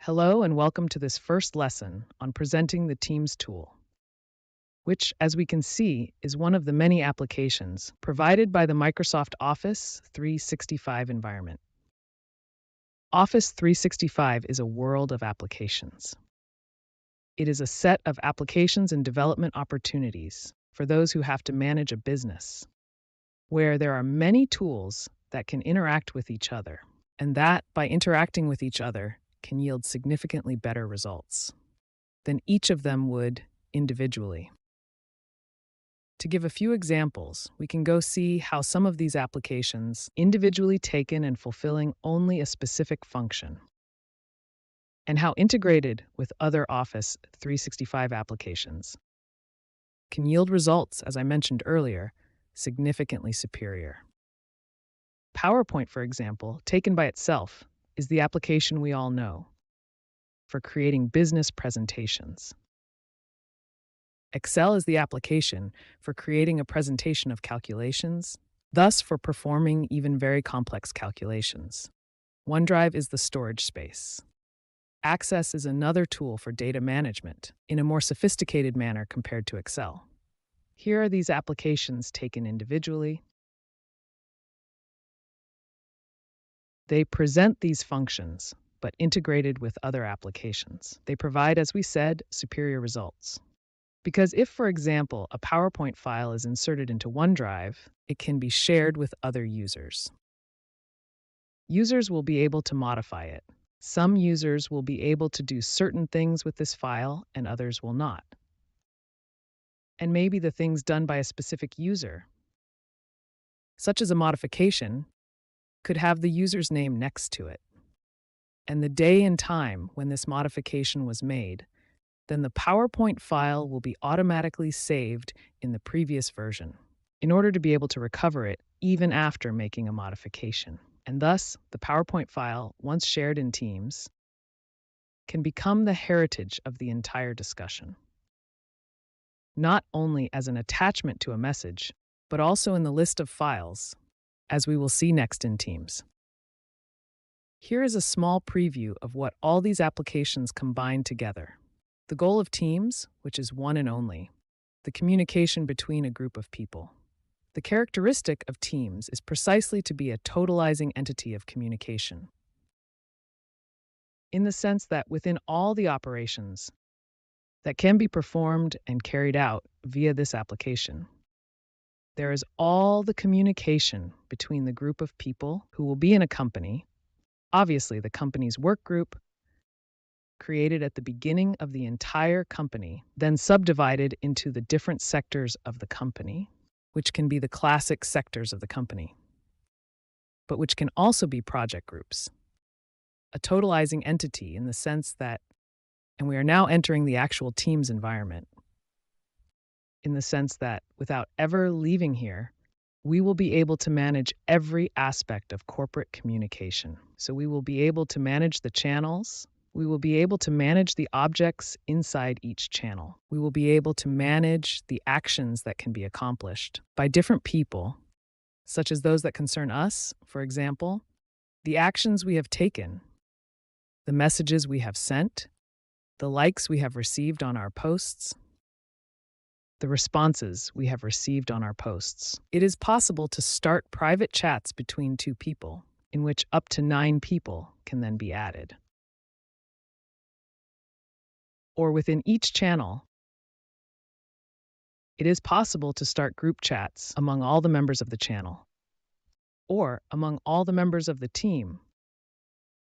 Hello and welcome to this first lesson on presenting the Teams tool, which, as we can see, is one of the many applications provided by the Microsoft Office 365 environment. Office 365 is a world of applications. It is a set of applications and development opportunities for those who have to manage a business, where there are many tools that can interact with each other, and that, by interacting with each other, can yield significantly better results than each of them would individually. To give a few examples, we can go see how some of these applications, individually taken and fulfilling only a specific function, and how integrated with other Office 365 applications, can yield results, as I mentioned earlier, significantly superior. PowerPoint, for example, taken by itself, is the application we all know for creating business presentations. Excel is the application for creating a presentation of calculations, thus for performing even very complex calculations. OneDrive is the storage space. Access is another tool for data management in a more sophisticated manner compared to Excel. Here are these applications taken individually. They present these functions, but integrated with other applications. They provide, as we said, superior results. Because if, for example, a PowerPoint file is inserted into OneDrive, it can be shared with other users. Users will be able to modify it. Some users will be able to do certain things with this file and others will not. And maybe the things done by a specific user, such as a modification, could have the user's name next to it, and the day and time when this modification was made. Then the PowerPoint file will be automatically saved in the previous version in order to be able to recover it even after making a modification. And thus, the PowerPoint file, once shared in Teams, can become the heritage of the entire discussion, not only as an attachment to a message, but also in the list of files, as we will see next in Teams. Here is a small preview of what all these applications combine together. The goal of Teams, which is one and only, the communication between a group of people. The characteristic of Teams is precisely to be a totalizing entity of communication, in the sense that within all the operations that can be performed and carried out via this application, there is all the communication between the group of people who will be in a company, obviously the company's work group, created at the beginning of the entire company, then subdivided into the different sectors of the company, which can be the classic sectors of the company, but which can also be project groups. A totalizing entity in the sense that, and we are now entering the actual Teams environment, in the sense that without ever leaving here, we will be able to manage every aspect of corporate communication. So we will be able to manage the channels. We will be able to manage the objects inside each channel. We will be able to manage the actions that can be accomplished by different people, such as those that concern us, for example, the actions we have taken, the messages we have sent, the likes we have received on our posts, the responses we have received on our posts. It is possible to start private chats between two people, in which up to 9 people can then be added. Or within each channel, it is possible to start group chats among all the members of the channel, or among all the members of the team.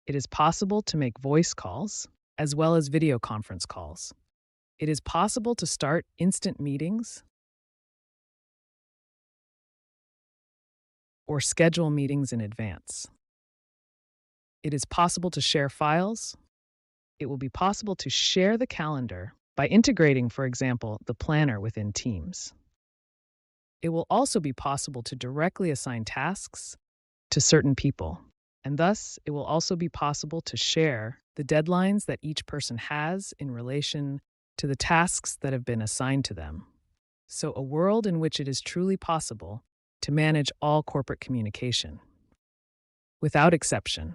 It is possible to make voice calls as well as video conference calls. It is possible to start instant meetings or schedule meetings in advance. It is possible to share files. It will be possible to share the calendar by integrating, for example, the planner within Teams. It will also be possible to directly assign tasks to certain people, and thus it will also be possible to share the deadlines that each person has in relation to the tasks that have been assigned to them. So a world in which it is truly possible to manage all corporate communication, without exception.